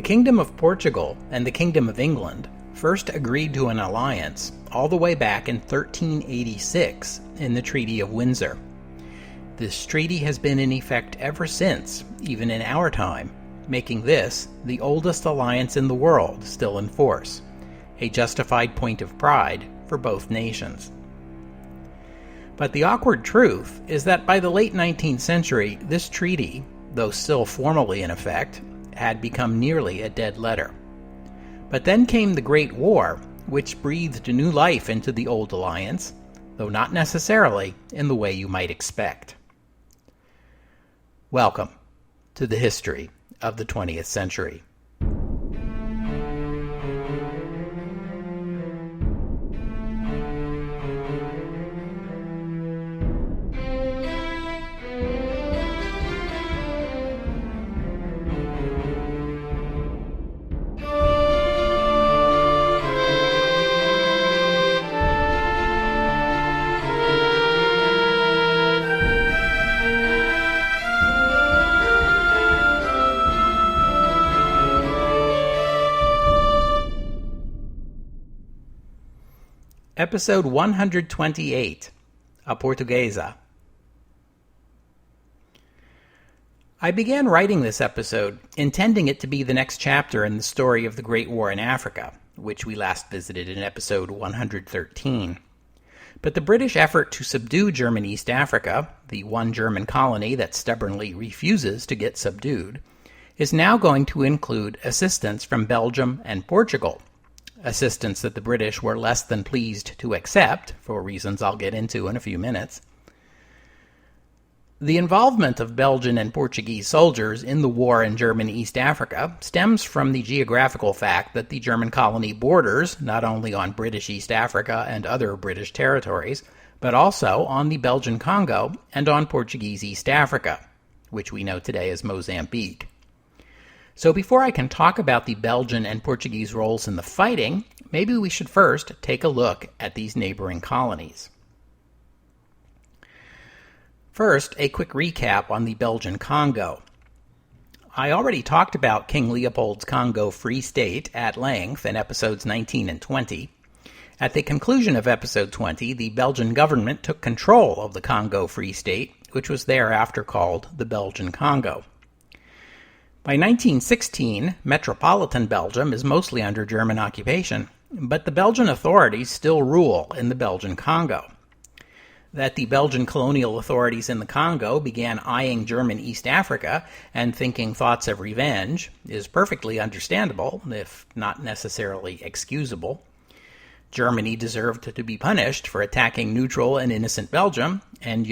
The Kingdom of Portugal and the Kingdom of England first agreed to an alliance all the way back in 1386 in the Treaty of Windsor. This treaty has been in effect ever since, even in our time, making this the oldest alliance in the world still in force, a justified point of pride for both nations. But the awkward truth is that by the late 19th century, this treaty, though still formally in effect, had become nearly a dead letter. But then came the Great War, which breathed new life into the old alliance, though not necessarily in the way you might expect. Welcome to the history of the 20th century. Episode 128, A Portuguesa. I began writing this episode intending it to be the next chapter in the story of the Great War in Africa, which we last visited in episode 113. But the British effort to subdue German East Africa, the one German colony that stubbornly refuses to get subdued, is now going to include assistance from Belgium and Portugal. Assistance that the British were less than pleased to accept, for reasons I'll get into in a few minutes. The involvement of Belgian and Portuguese soldiers in the war in German East Africa stems from the geographical fact that the German colony borders not only on British East Africa and other British territories, but also on the Belgian Congo and on Portuguese East Africa, which we know today as Mozambique. So before I can talk about the Belgian and Portuguese roles in the fighting, maybe we should first take a look at these neighboring colonies. First, a quick recap on the Belgian Congo. I already talked about King Leopold's Congo Free State at length in episodes 19 and 20. At the conclusion of episode 20, the Belgian government took control of the Congo Free State, which was thereafter called the Belgian Congo. By 1916, metropolitan Belgium is mostly under German occupation, but the Belgian authorities still rule in the Belgian Congo. That the Belgian colonial authorities in the Congo began eyeing German East Africa and thinking thoughts of revenge is perfectly understandable, if not necessarily excusable. Germany deserved to be punished for attacking neutral and innocent Belgium, and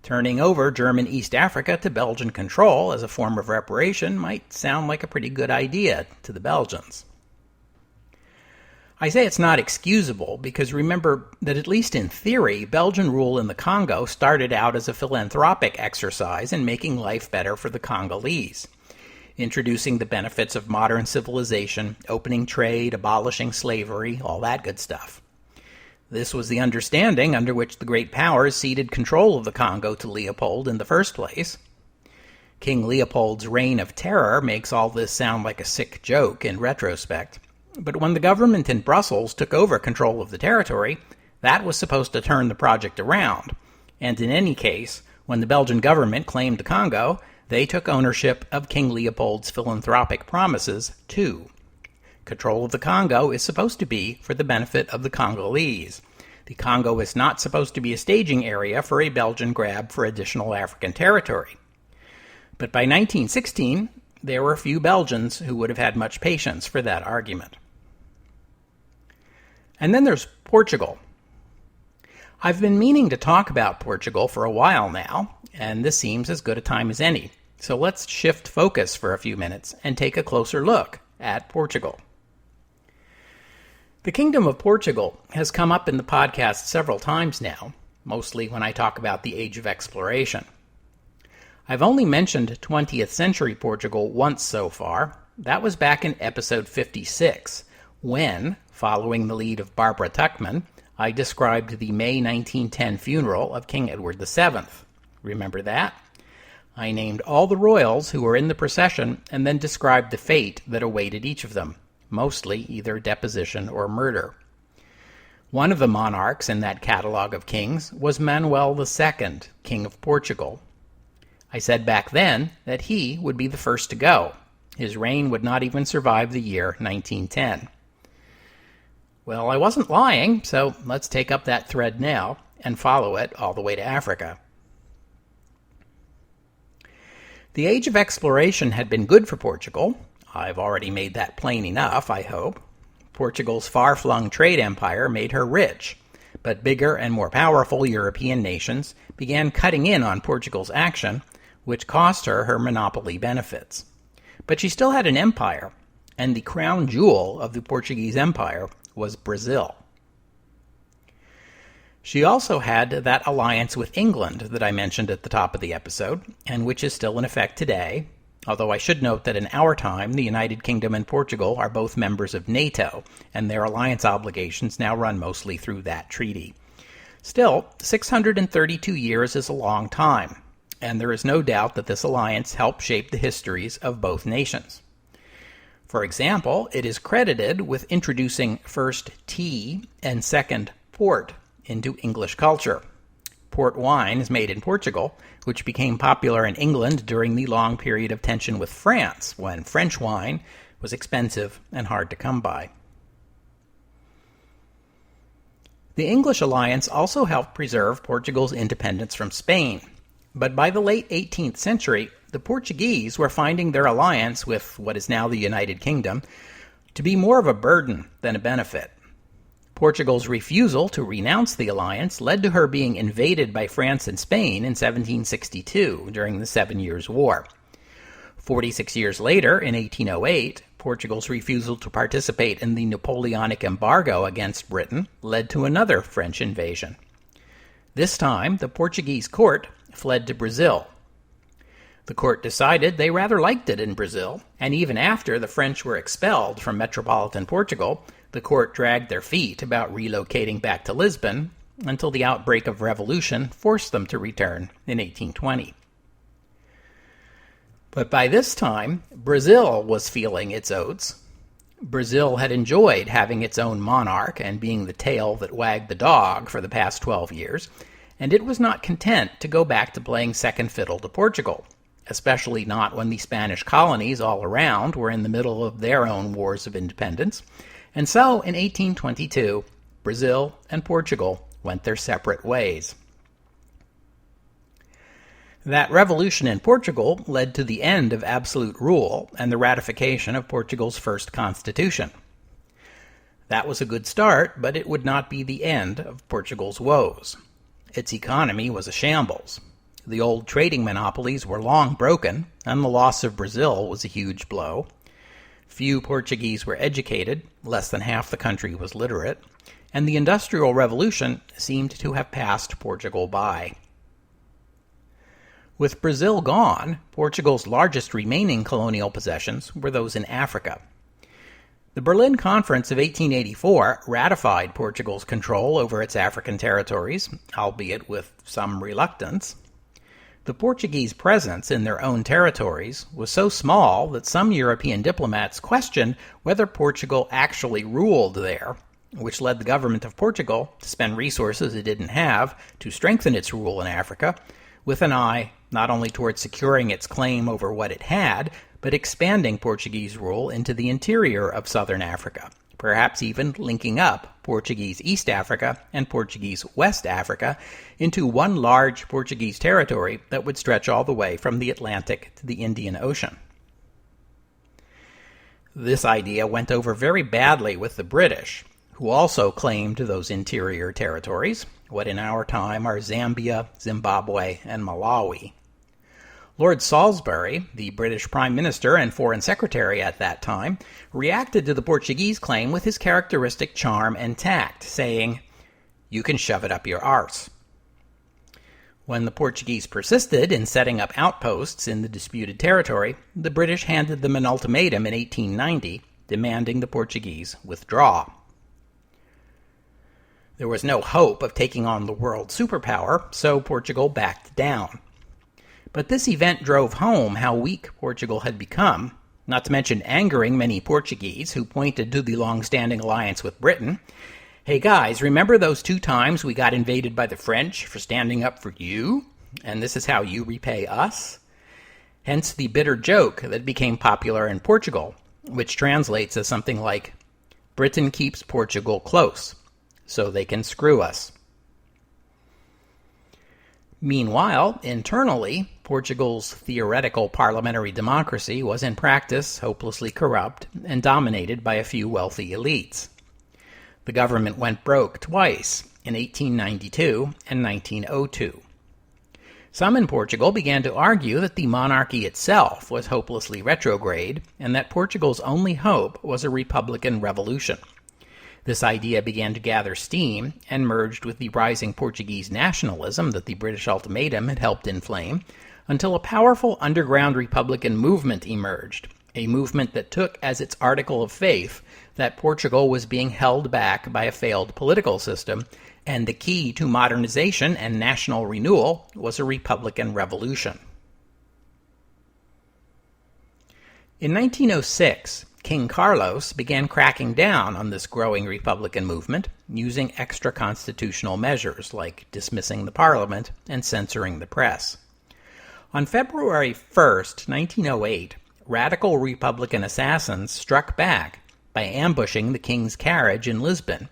turning over German East Africa to Belgian control as a form of reparation might sound like a pretty good idea to the Belgians. I say it's not excusable because remember that at least in theory, Belgian rule in the Congo started out as a philanthropic exercise in making life better for the Congolese, introducing the benefits of modern civilization, opening trade, abolishing slavery, all that good stuff. This was the understanding under which the great powers ceded control of the Congo to Leopold in the first place. King Leopold's reign of terror makes all this sound like a sick joke in retrospect, but when the government in Brussels took over control of the territory, that was supposed to turn the project around, and in any case, when the Belgian government claimed the Congo, they took ownership of King Leopold's philanthropic promises too. Control of the Congo is supposed to be for the benefit of the Congolese. The Congo is not supposed to be a staging area for a Belgian grab for additional African territory. But by 1916, there were few Belgians who would have had much patience for that argument. And then there's Portugal. I've been meaning to talk about Portugal for a while now, and this seems as good a time as any. So let's shift focus for a few minutes and take a closer look at Portugal. The Kingdom of Portugal has come up in the podcast several times now, mostly when I talk about the Age of Exploration. I've only mentioned 20th century Portugal once so far. That was back in episode 56, when, following the lead of Barbara Tuchman, I described the May 1910 funeral of King Edward VII. Remember that? I named all the royals who were in the procession and then described the fate that awaited each of them, mostly either deposition or murder. One of the monarchs in that catalogue of kings was Manuel II, King of Portugal. I said back then that he would be the first to go. His reign would not even survive the year 1910. Well, I wasn't lying, so let's take up that thread now and follow it all the way to Africa. The age of exploration had been good for Portugal. I've already made that plain enough, I hope. Portugal's far-flung trade empire made her rich, but bigger and more powerful European nations began cutting in on Portugal's action, which cost her her monopoly benefits. But she still had an empire, and the crown jewel of the Portuguese Empire was Brazil. She also had that alliance with England that I mentioned at the top of the episode, and which is still in effect today, although I should note that in our time, the United Kingdom and Portugal are both members of NATO, and their alliance obligations now run mostly through that treaty. Still, 632 years is a long time, and there is no doubt that this alliance helped shape the histories of both nations. For example, it is credited with introducing first tea and second port into English culture. Port wine is made in Portugal, which became popular in England during the long period of tension with France, when French wine was expensive and hard to come by. The English alliance also helped preserve Portugal's independence from Spain, but by the late 18th century, the Portuguese were finding their alliance with what is now the United Kingdom to be more of a burden than a benefit. Portugal's refusal to renounce the alliance led to her being invaded by France and Spain in 1762 during the 7 Years' War. 46 years later, in 1808, Portugal's refusal to participate in the Napoleonic embargo against Britain led to another French invasion. This time, the Portuguese court fled to Brazil. The court decided they rather liked it in Brazil, and even after the French were expelled from metropolitan Portugal, the court dragged their feet about relocating back to Lisbon until the outbreak of revolution forced them to return in 1820. But by this time, Brazil was feeling its oats. Brazil had enjoyed having its own monarch and being the tail that wagged the dog for the past 12 years, and it was not content to go back to playing second fiddle to Portugal, especially not when the Spanish colonies all around were in the middle of their own wars of independence. And so, in 1822, Brazil and Portugal went their separate ways. That revolution in Portugal led to the end of absolute rule and the ratification of Portugal's first constitution. That was a good start, but it would not be the end of Portugal's woes. Its economy was a shambles. The old trading monopolies were long broken, and the loss of Brazil was a huge blow. Few Portuguese were educated, less than half the country was literate, and the Industrial Revolution seemed to have passed Portugal by. With Brazil gone, Portugal's largest remaining colonial possessions were those in Africa. The Berlin Conference of 1884 ratified Portugal's control over its African territories, albeit with some reluctance. The Portuguese presence in their own territories was so small that some European diplomats questioned whether Portugal actually ruled there, which led the government of Portugal to spend resources it didn't have to strengthen its rule in Africa, with an eye not only toward securing its claim over what it had, but expanding Portuguese rule into the interior of southern Africa, perhaps even linking up Portuguese East Africa and Portuguese West Africa into one large Portuguese territory that would stretch all the way from the Atlantic to the Indian Ocean. This idea went over very badly with the British, who also claimed those interior territories, what in our time are Zambia, Zimbabwe, and Malawi. Lord Salisbury, the British Prime Minister and Foreign Secretary at that time, reacted to the Portuguese claim with his characteristic charm and tact, saying, "You can shove it up your arse." When the Portuguese persisted in setting up outposts in the disputed territory, the British handed them an ultimatum in 1890, demanding the Portuguese withdraw. There was no hope of taking on the world superpower, so Portugal backed down. But this event drove home how weak Portugal had become, not to mention angering many Portuguese who pointed to the long-standing alliance with Britain. Hey guys, remember those 2 times we got invaded by the French for standing up for you? And this is how you repay us? Hence the bitter joke that became popular in Portugal, which translates as something like, Britain keeps Portugal close, so they can screw us. Meanwhile, internally, Portugal's theoretical parliamentary democracy was in practice hopelessly corrupt and dominated by a few wealthy elites. The government went broke twice, in 1892 and 1902. Some in Portugal began to argue that the monarchy itself was hopelessly retrograde and that Portugal's only hope was a republican revolution. This idea began to gather steam and merged with the rising Portuguese nationalism that the British ultimatum had helped inflame, until a powerful underground republican movement emerged, a movement that took as its article of faith that Portugal was being held back by a failed political system, and the key to modernization and national renewal was a republican revolution. In 1906, King Carlos began cracking down on this growing republican movement, using extra-constitutional measures like dismissing the parliament and censoring the press. On February 1st, 1908, radical republican assassins struck back by ambushing the king's carriage in Lisbon,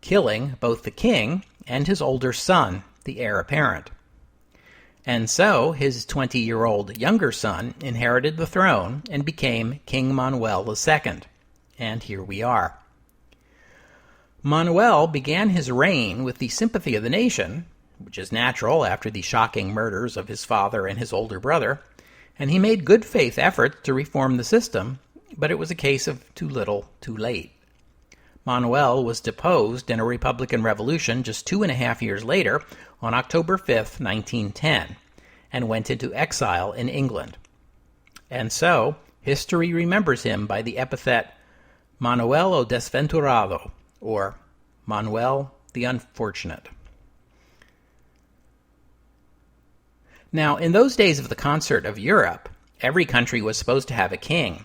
killing both the king and his older son, the heir apparent. And so his 20-year-old younger son inherited the throne and became King Manuel II. And here we are. Manuel began his reign with the sympathy of the nation, which is natural after the shocking murders of his father and his older brother, and he made good faith efforts to reform the system, but it was a case of too little, too late. Manuel was deposed in a Republican revolution just 2.5 years later, on October 5th, 1910, and went into exile in England. And so, history remembers him by the epithet Manuel o Desventurado, or Manuel the Unfortunate. Now, in those days of the concert of Europe, every country was supposed to have a king.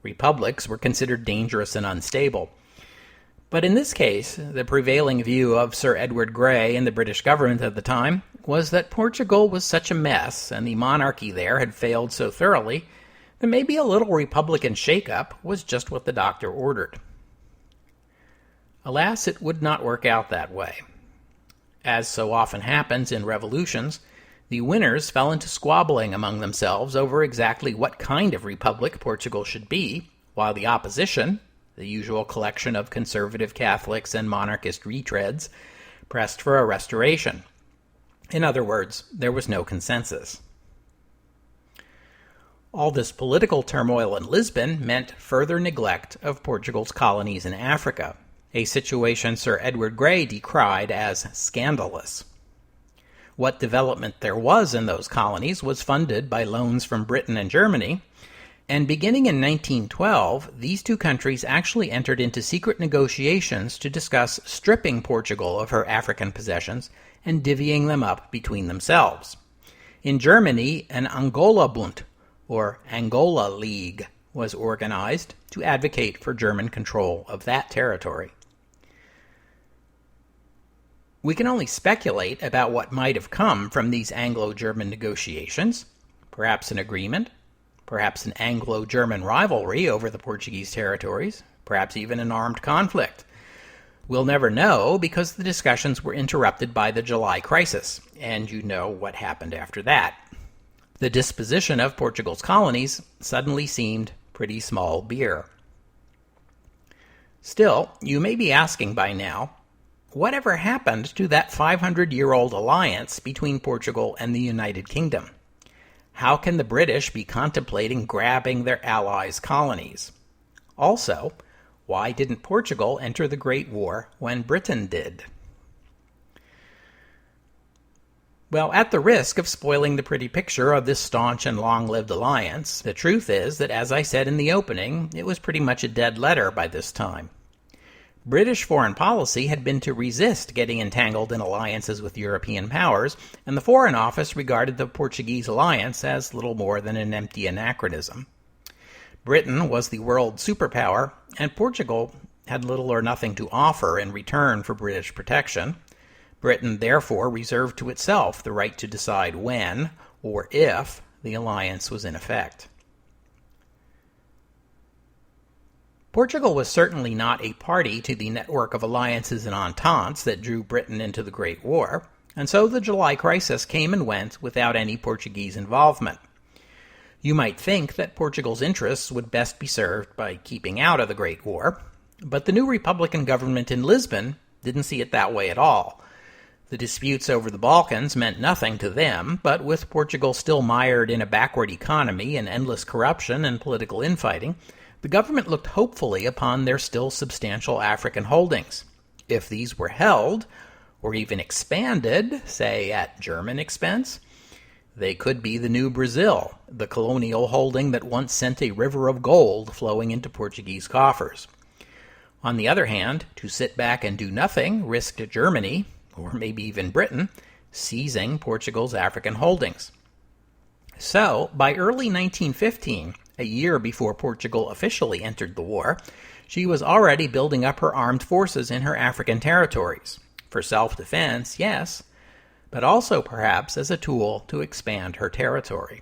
Republics were considered dangerous and unstable. But in this case, the prevailing view of Sir Edward Grey and the British government at the time was that Portugal was such a mess and the monarchy there had failed so thoroughly that maybe a little republican shake-up was just what the doctor ordered. Alas, it would not work out that way. As so often happens in revolutions, the winners fell into squabbling among themselves over exactly what kind of republic Portugal should be, while the opposition, the usual collection of conservative Catholics and monarchist retreads, pressed for a restoration. In other words, there was no consensus. All this political turmoil in Lisbon meant further neglect of Portugal's colonies in Africa, a situation Sir Edward Grey decried as scandalous. What development there was in those colonies was funded by loans from Britain and Germany, and beginning in 1912, these two countries actually entered into secret negotiations to discuss stripping Portugal of her African possessions and divvying them up between themselves. In Germany, an Angola Bund, or Angola League, was organized to advocate for German control of that territory. We can only speculate about what might have come from these Anglo-German negotiations, perhaps an agreement, perhaps an Anglo-German rivalry over the Portuguese territories, perhaps even an armed conflict. We'll never know because the discussions were interrupted by the July crisis, and you know what happened after that. The disposition of Portugal's colonies suddenly seemed pretty small beer. Still, you may be asking by now, whatever happened to that 500-year-old alliance between Portugal and the United Kingdom? How can the British be contemplating grabbing their allies' colonies? Also, why didn't Portugal enter the Great War when Britain did? Well, at the risk of spoiling the pretty picture of this staunch and long-lived alliance, the truth is that, as I said in the opening, it was pretty much a dead letter by this time. British foreign policy had been to resist getting entangled in alliances with European powers, and the Foreign Office regarded the Portuguese alliance as little more than an empty anachronism. Britain was the world superpower, and Portugal had little or nothing to offer in return for British protection. Britain therefore reserved to itself the right to decide when, or if, the alliance was in effect. Portugal was certainly not a party to the network of alliances and ententes that drew Britain into the Great War, and so the July crisis came and went without any Portuguese involvement. You might think that Portugal's interests would best be served by keeping out of the Great War, but the new Republican government in Lisbon didn't see it that way at all. The disputes over the Balkans meant nothing to them, but with Portugal still mired in a backward economy and endless corruption and political infighting, the government looked hopefully upon their still substantial African holdings. If these were held, or even expanded, say at German expense, they could be the new Brazil, the colonial holding that once sent a river of gold flowing into Portuguese coffers. On the other hand, to sit back and do nothing risked Germany, or maybe even Britain, seizing Portugal's African holdings. So, by early 1915, a year before Portugal officially entered the war, she was already building up her armed forces in her African territories. For self-defense, yes, but also perhaps as a tool to expand her territory.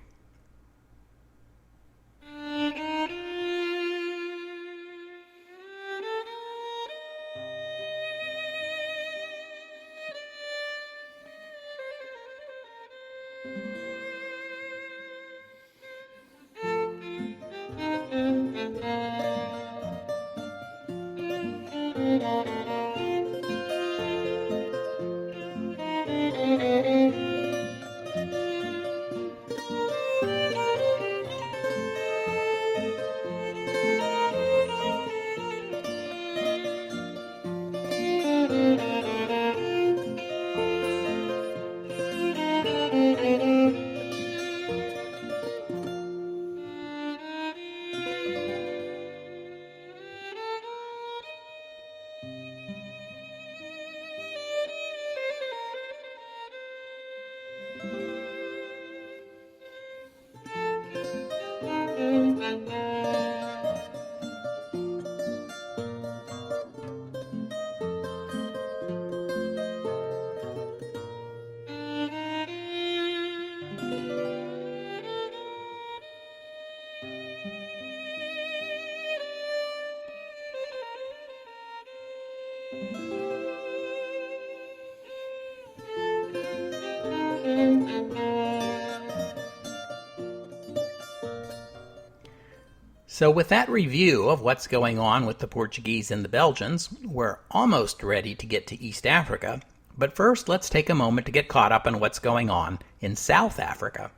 So with that review of what's going on with the Portuguese and the Belgians, we're almost ready to get to East Africa. But first, let's take a moment to get caught up on what's going on in South Africa.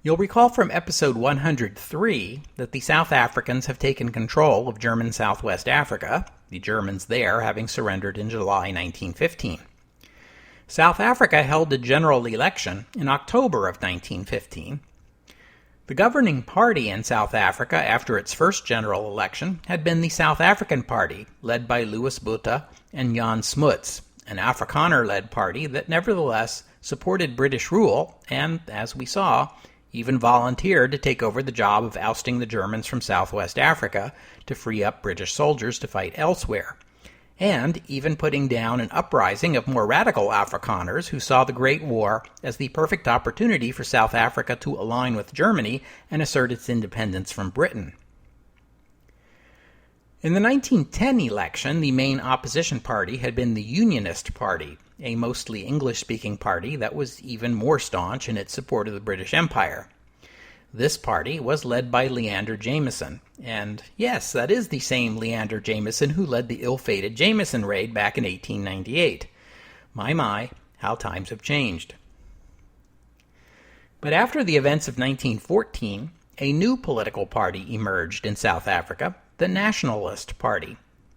You'll recall from episode 103 that the South Africans have taken control of German Southwest Africa, the Germans there having surrendered in July 1915. South Africa held a general election in October of 1915. The governing party in South Africa after its first general election had been the South African Party, led by Louis Botha and Jan Smuts, an Afrikaner-led party that nevertheless supported British rule and, as we saw, even volunteered to take over the job of ousting the Germans from Southwest Africa to free up British soldiers to fight elsewhere, and even putting down an uprising of more radical Afrikaners who saw the Great War as the perfect opportunity for South Africa to align with Germany and assert its independence from Britain. In the 1910 election, the main opposition party had been the Unionist Party, a mostly English-speaking party that was even more staunch in its support of the British Empire. This party was led by Leander Jameson, and yes, that is the same Leander Jameson who led the ill-fated Jameson raid back in 1898. My, how times have changed. But after the events of 1914, a new political party emerged in South Africa, the Nationalist Party,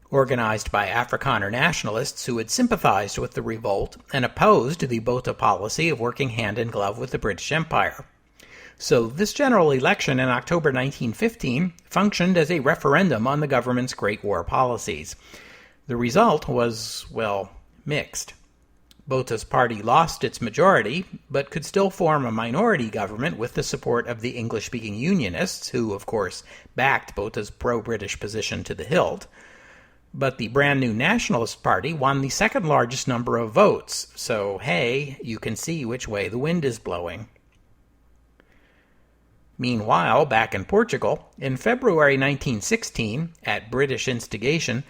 organized by Afrikaner nationalists who had sympathized with the revolt and opposed the Botha policy of working hand in glove with the British Empire. So this general election in October 1915 functioned as a referendum on the government's Great War policies. The result was, well, mixed. Bota's party lost its majority, but could still form a minority government with the support of the English-speaking Unionists, who, of course, backed Bota's pro-British position to the hilt. But the brand new Nationalist Party won the second largest number of votes, so hey, you can see which way the wind is blowing. Meanwhile, back in Portugal, in February 1916, at British instigation,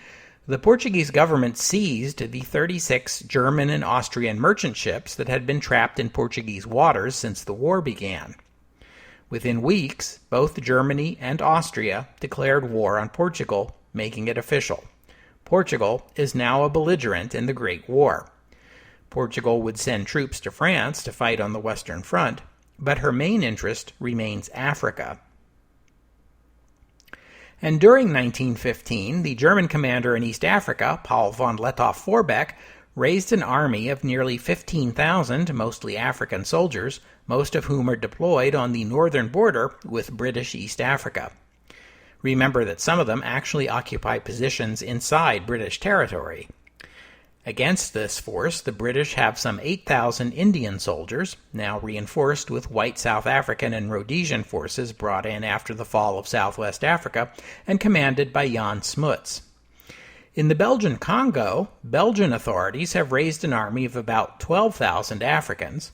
the Portuguese government seized the 36 German and Austrian merchant ships that had been trapped in Portuguese waters since the war began. Within weeks, both Germany and Austria declared war on Portugal, making it official. Portugal is now a belligerent in the Great War. Portugal would send troops to France to fight on the Western Front, but her main interest remains Africa. And during 1915, the German commander in East Africa, Paul von Lettow-Vorbeck, raised an army of nearly 15,000, mostly African soldiers, most of whom are deployed on the northern border with British East Africa. Remember that some of them actually occupy positions inside British territory. Against this force, the British have some 8,000 Indian soldiers, now reinforced with white South African and Rhodesian forces brought in after the fall of Southwest Africa and commanded by Jan Smuts. In the Belgian Congo, Belgian authorities have raised an army of about 12,000 Africans.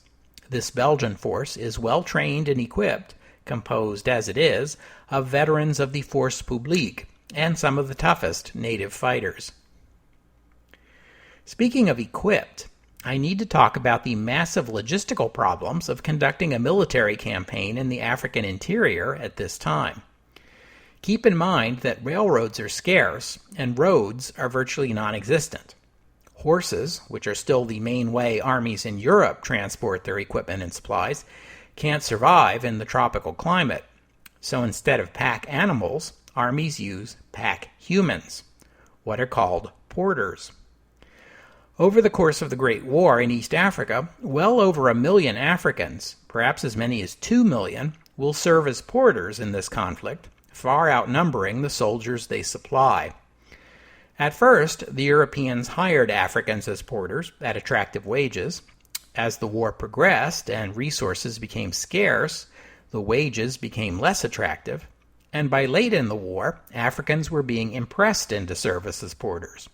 This Belgian force is well trained and equipped, composed as it is, of veterans of the Force Publique and some of the toughest native fighters. Speaking of equipped, I need to talk about the massive logistical problems of conducting a military campaign in the African interior at this time. Keep in mind that railroads are scarce and roads are virtually non-existent. Horses, which are still the main way armies in Europe transport their equipment and supplies, can't survive in the tropical climate. So instead of pack animals, armies use pack humans, what are called porters. Over the course of the Great War in East Africa, well over 1 million Africans, perhaps as many as 2 million, will serve as porters in this conflict, far outnumbering the soldiers they supply. At first, the Europeans hired Africans as porters at attractive wages. As the war progressed and resources became scarce, the wages became less attractive, and by late in the war, Africans were being impressed into service as porters.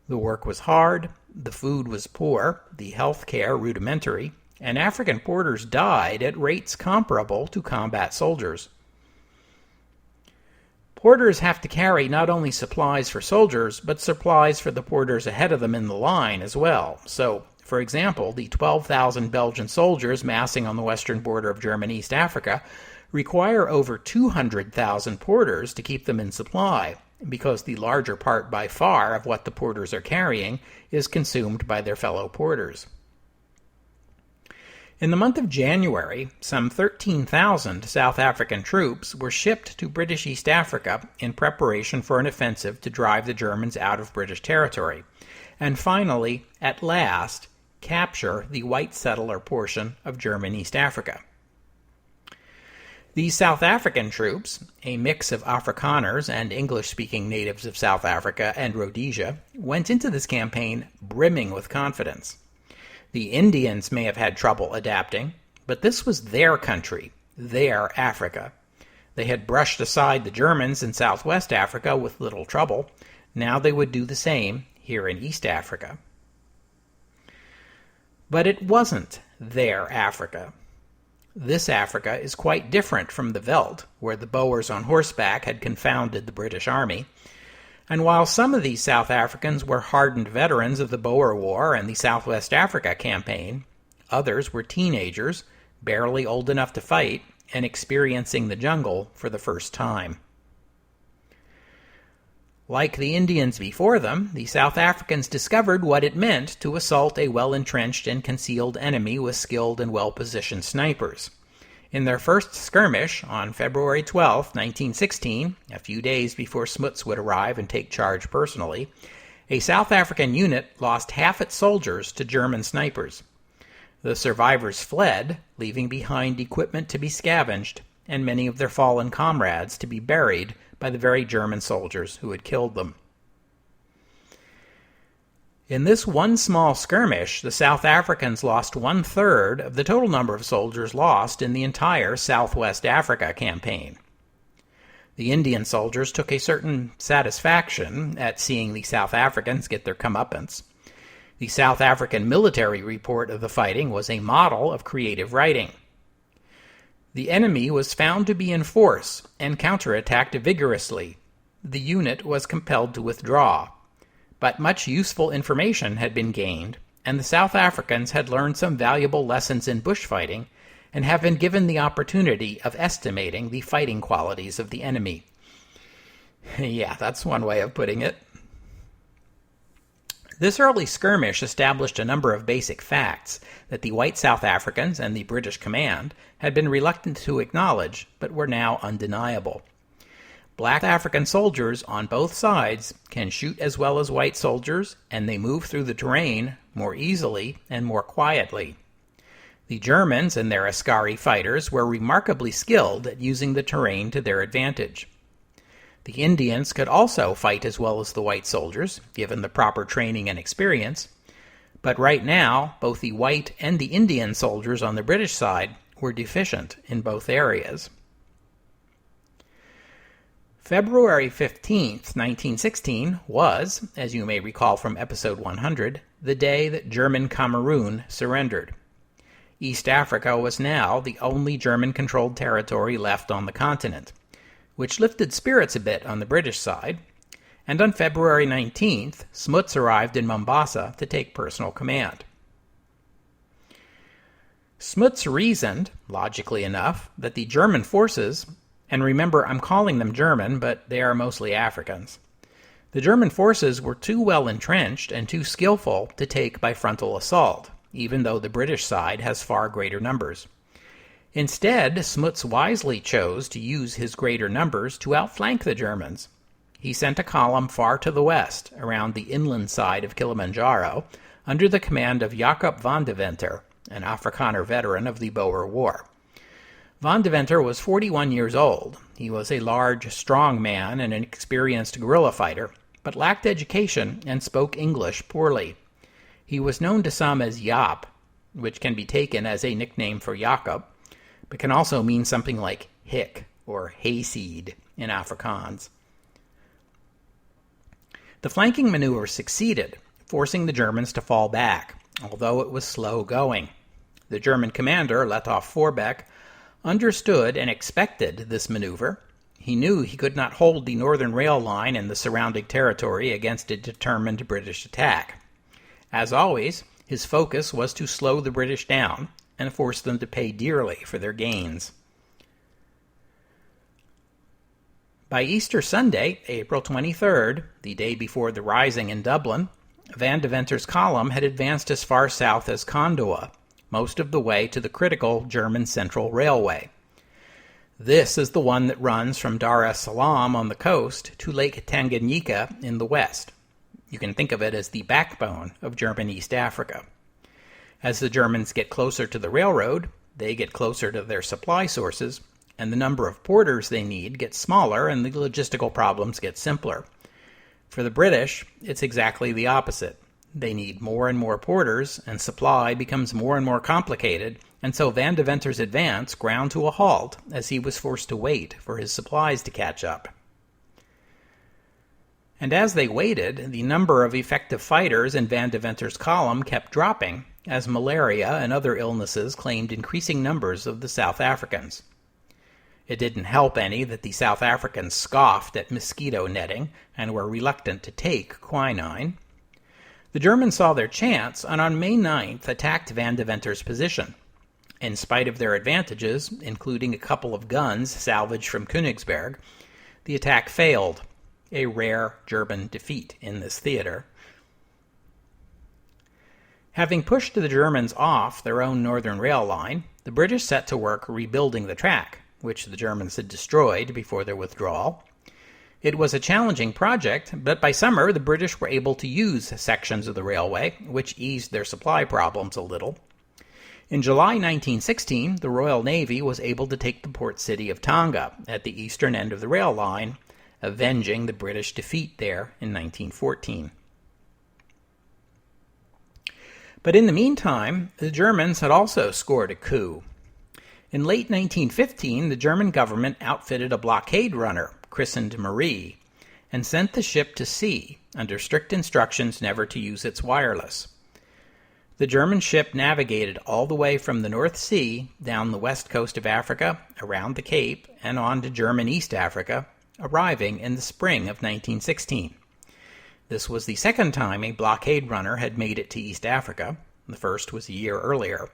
The work was hard, the food was poor, the health care rudimentary, and African porters died at rates comparable to combat soldiers. Porters have to carry not only supplies for soldiers, but supplies for the porters ahead of them in the line as well. So, for example, the 12,000 Belgian soldiers massing on the western border of German East Africa require over 200,000 porters to keep them in supply, because the larger part by far of what the porters are carrying is consumed by their fellow porters. In the month of January, some 13,000 South African troops were shipped to British East Africa in preparation for an offensive to drive the Germans out of British territory, and finally, at last, capture the white settler portion of German East Africa. These South African troops, a mix of Afrikaners and English-speaking natives of South Africa and Rhodesia, went into this campaign brimming with confidence. The Indians may have had trouble adapting, but this was their country, their Africa. They had brushed aside the Germans in Southwest Africa with little trouble. Now they would do the same here in East Africa. But it wasn't their Africa. This Africa is quite different from the veldt, where the Boers on horseback had confounded the British army. And while some of these South Africans were hardened veterans of the Boer War and the Southwest Africa campaign, others were teenagers, barely old enough to fight, and experiencing the jungle for the first time. Like the Indians before them, the South Africans discovered what it meant to assault a well-entrenched and concealed enemy with skilled and well-positioned snipers. In their first skirmish on February 12, 1916, a few days before Smuts would arrive and take charge personally, a South African unit lost half its soldiers to German snipers. The survivors fled, leaving behind equipment to be scavenged and many of their fallen comrades to be buried by the very German soldiers who had killed them. In this one small skirmish, the South Africans lost 1/3 of the total number of soldiers lost in the entire Southwest Africa campaign. The Indian soldiers took a certain satisfaction at seeing the South Africans get their comeuppance. The South African military report of the fighting was a model of creative writing. The enemy was found to be in force and counterattacked vigorously. The unit was compelled to withdraw. But much useful information had been gained, and the South Africans had learned some valuable lessons in bushfighting and have been given the opportunity of estimating the fighting qualities of the enemy. Yeah, that's one way of putting it. This early skirmish established a number of basic facts that the white South Africans and the British command had been reluctant to acknowledge, but were now undeniable. Black African soldiers on both sides can shoot as well as white soldiers, and they move through the terrain more easily and more quietly. The Germans and their Askari fighters were remarkably skilled at using the terrain to their advantage. The Indians could also fight as well as the white soldiers, given the proper training and experience, but right now both the white and the Indian soldiers on the British side were deficient in both areas. February 15th, 1916 was, as you may recall from episode 100, the day that German Cameroon surrendered. East Africa was now the only German-controlled territory left on the continent, which lifted spirits a bit on the British side, and on February 19th, Smuts arrived in Mombasa to take personal command. Smuts reasoned, logically enough, that the German forces, and remember I'm calling them German, but they are mostly Africans, the German forces were too well entrenched and too skillful to take by frontal assault, even though the British side has far greater numbers. Instead, Smuts wisely chose to use his greater numbers to outflank the Germans. He sent a column far to the west, around the inland side of Kilimanjaro, under the command of Jacob van de Venter, an Afrikaner veteran of the Boer War. Van de Venter was 41 years old. He was a large, strong man and an experienced guerrilla fighter, but lacked education and spoke English poorly. He was known to some as Jaap, which can be taken as a nickname for Jacob, but can also mean something like hick or hayseed in Afrikaans. The flanking maneuver succeeded, forcing the Germans to fall back, although it was slow going. The German commander, Lettow Vorbeck, understood and expected this maneuver. He knew he could not hold the northern rail line and the surrounding territory against a determined British attack. As always, his focus was to slow the British down and force them to pay dearly for their gains. By Easter Sunday, April 23rd, the day before the rising in Dublin, Van de Venter's column had advanced as far south as Kondoa, most of the way to the critical German Central Railway. This is the one that runs from Dar es Salaam on the coast to Lake Tanganyika in the west. You can think of it as the backbone of German East Africa. As the Germans get closer to the railroad, they get closer to their supply sources, and the number of porters they need gets smaller and the logistical problems get simpler. For the British, it's exactly the opposite. They need more and more porters, and supply becomes more and more complicated, and so Van de Venter's advance ground to a halt as he was forced to wait for his supplies to catch up. And as they waited, the number of effective fighters in Van de Venter's column kept dropping, as malaria and other illnesses claimed increasing numbers of the South Africans. It didn't help any that the South Africans scoffed at mosquito netting and were reluctant to take quinine. The Germans saw their chance and on May 9th attacked Van de Venter's position. In spite of their advantages, including a couple of guns salvaged from Königsberg, the attack failed, a rare German defeat in this theater. Having pushed the Germans off their own northern rail line, the British set to work rebuilding the track, which the Germans had destroyed before their withdrawal. It was a challenging project, but by summer the British were able to use sections of the railway, which eased their supply problems a little. In July 1916, the Royal Navy was able to take the port city of Tonga at the eastern end of the rail line, avenging the British defeat there in 1914. But in the meantime, the Germans had also scored a coup. In late 1915, the German government outfitted a blockade runner, christened Marie, and sent the ship to sea, under strict instructions never to use its wireless. The German ship navigated all the way from the North Sea, down the west coast of Africa, around the Cape, and on to German East Africa, arriving in the spring of 1916. This was the second time a blockade runner had made it to East Africa. The first was a year earlier.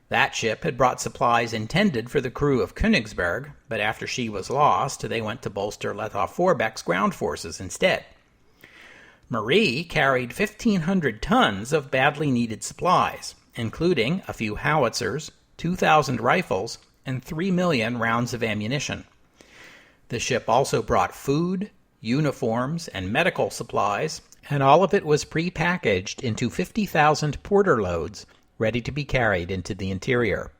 That ship had brought supplies intended for the crew of Königsberg, but after she was lost, they went to bolster Lettow Vorbeck's ground forces instead. Marie carried 1,500 tons of badly needed supplies, including a few howitzers, 2,000 rifles, and 3 million rounds of ammunition. The ship also brought food, uniforms, and medical supplies, and all of it was pre-packaged into 50,000 porter loads, ready to be carried into the interior.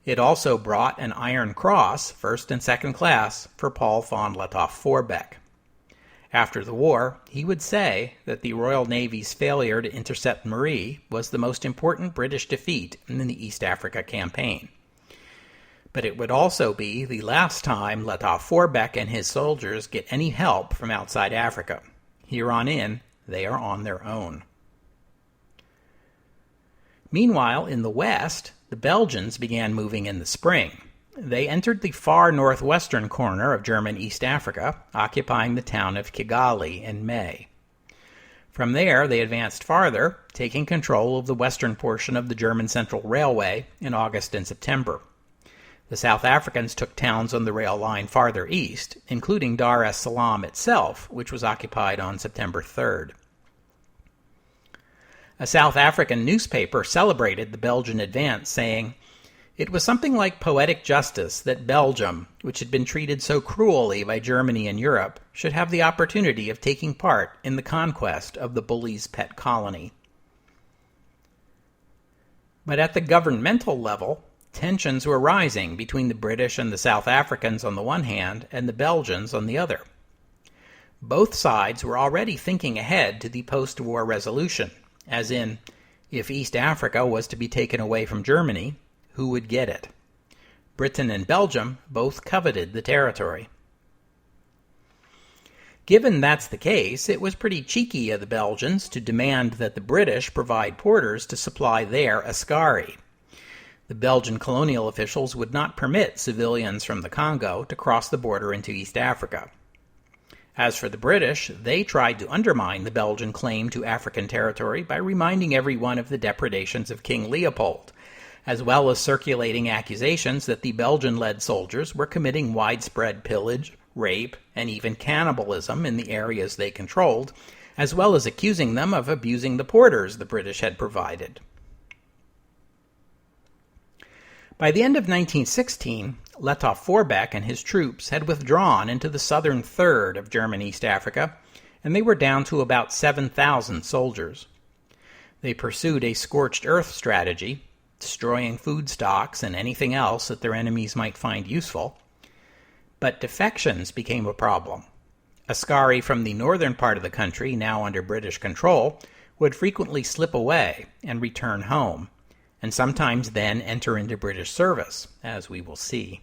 It also brought an Iron Cross, first and second class, for Paul von Lettow Vorbeck. After the war, he would say that the Royal Navy's failure to intercept Marie was the most important British defeat in the East Africa campaign. But it would also be the last time Lettow Vorbeck and his soldiers get any help from outside Africa. Here on in, they are on their own. Meanwhile, in the west, the Belgians began moving in the spring. They entered the far northwestern corner of German East Africa, occupying the town of Kigali in May. From there, they advanced farther, taking control of the western portion of the German Central Railway in August and September. The South Africans took towns on the rail line farther east, including Dar es Salaam itself, which was occupied on September 3rd. A South African newspaper celebrated the Belgian advance, saying, "It was something like poetic justice that Belgium, which had been treated so cruelly by Germany and Europe, should have the opportunity of taking part in the conquest of the bully's pet colony." But at the governmental level, tensions were rising between the British and the South Africans on the one hand and the Belgians on the other. Both sides were already thinking ahead to the post-war resolution, as in, if East Africa was to be taken away from Germany, who would get it? Britain and Belgium both coveted the territory. Given that's the case, it was pretty cheeky of the Belgians to demand that the British provide porters to supply their askari. The Belgian colonial officials would not permit civilians from the Congo to cross the border into East Africa. As for the British, they tried to undermine the Belgian claim to African territory by reminding everyone of the depredations of King Leopold, as well as circulating accusations that the Belgian-led soldiers were committing widespread pillage, rape, and even cannibalism in the areas they controlled, as well as accusing them of abusing the porters the British had provided. By the end of 1916, Lettow Vorbeck and his troops had withdrawn into the southern third of German East Africa, and they were down to about 7,000 soldiers. They pursued a scorched earth strategy, destroying food stocks and anything else that their enemies might find useful. But defections became a problem. Askari from the northern part of the country, now under British control, would frequently slip away and return home, and sometimes then enter into British service, as we will see.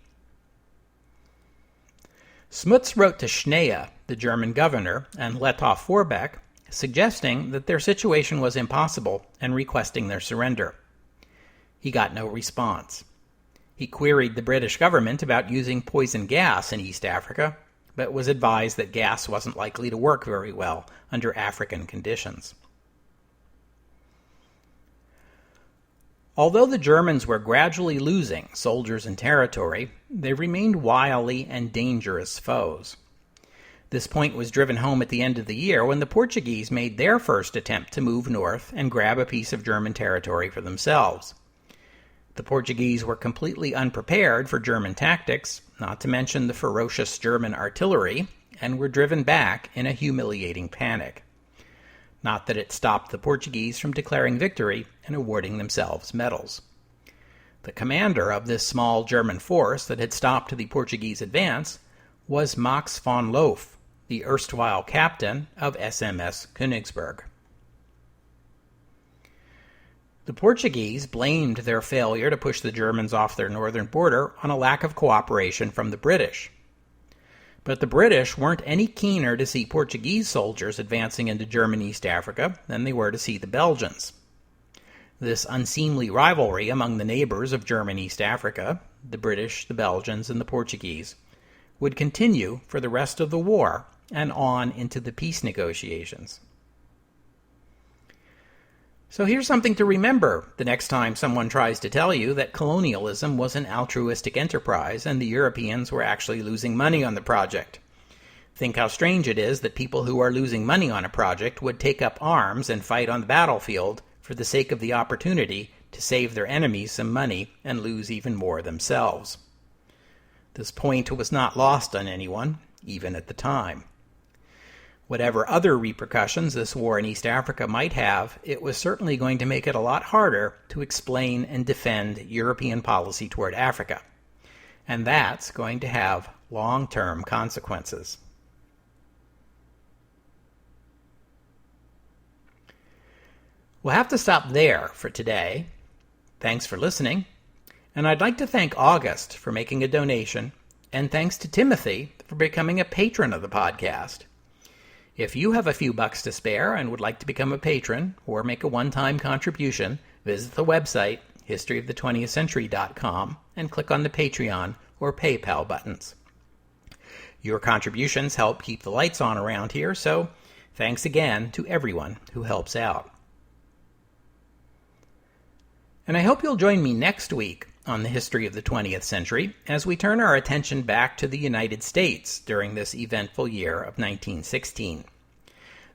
Smuts wrote to Schnee, the German governor, and Lettow Vorbeck, suggesting that their situation was impossible and requesting their surrender. He got no response. He queried the British government about using poison gas in East Africa, but was advised that gas wasn't likely to work very well under African conditions. Although the Germans were gradually losing soldiers and territory, they remained wily and dangerous foes. This point was driven home at the end of the year when the Portuguese made their first attempt to move north and grab a piece of German territory for themselves. The Portuguese were completely unprepared for German tactics, not to mention the ferocious German artillery, and were driven back in a humiliating panic. Not that it stopped the Portuguese from declaring victory and awarding themselves medals. The commander of this small German force that had stopped the Portuguese advance was Max von Loof, the erstwhile captain of SMS Königsberg. The Portuguese blamed their failure to push the Germans off their northern border on a lack of cooperation from the British. But the British weren't any keener to see Portuguese soldiers advancing into German East Africa than they were to see the Belgians. This unseemly rivalry among the neighbors of German East Africa, the British, the Belgians, and the Portuguese, would continue for the rest of the war and on into the peace negotiations. So here's something to remember the next time someone tries to tell you that colonialism was an altruistic enterprise and the Europeans were actually losing money on the project. Think how strange it is that people who are losing money on a project would take up arms and fight on the battlefield for the sake of the opportunity to save their enemies some money and lose even more themselves. This point was not lost on anyone, even at the time. Whatever other repercussions this war in East Africa might have, it was certainly going to make it a lot harder to explain and defend European policy toward Africa. And that's going to have long-term consequences. We'll have to stop there for today. Thanks for listening. And I'd like to thank August for making a donation, and thanks to Timothy for becoming a patron of the podcast. If you have a few bucks to spare and would like to become a patron or make a one-time contribution, visit the website historyofthe20thcentury.com and click on the Patreon or PayPal buttons. Your contributions help keep the lights on around here, so thanks again to everyone who helps out. And I hope you'll join me next week on the history of the 20th century as we turn our attention back to the United States during this eventful year of 1916.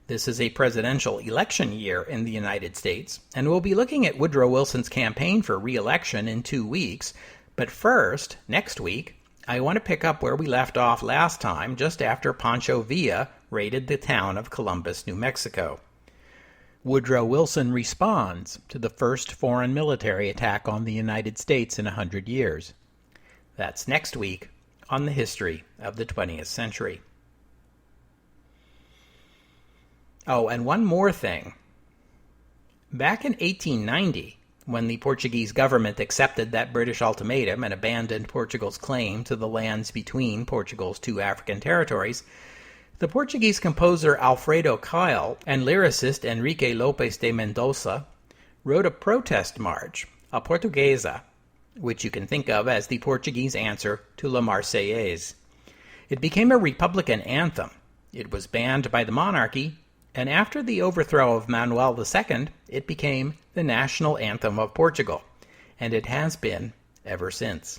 This is a presidential election year in the United States, and we'll be looking at Woodrow Wilson's campaign for re-election in 2 weeks. But first, next week, I want to pick up where we left off last time, just after Pancho Villa raided the town of Columbus, New Mexico. Woodrow Wilson responds to the first foreign military attack on the United States in 100 years. That's next week on the history of the 20th century. Oh, and one more thing. Back in 1890, when the Portuguese government accepted that British ultimatum and abandoned Portugal's claim to the lands between Portugal's 2 African territories, the Portuguese composer Alfredo Kyle and lyricist Enrique Lopes de Mendoza wrote a protest march, A Portuguesa, which you can think of as the Portuguese answer to La Marseillaise. It became a republican anthem. It was banned by the monarchy, and after the overthrow of Manuel II, it became the national anthem of Portugal, and it has been ever since.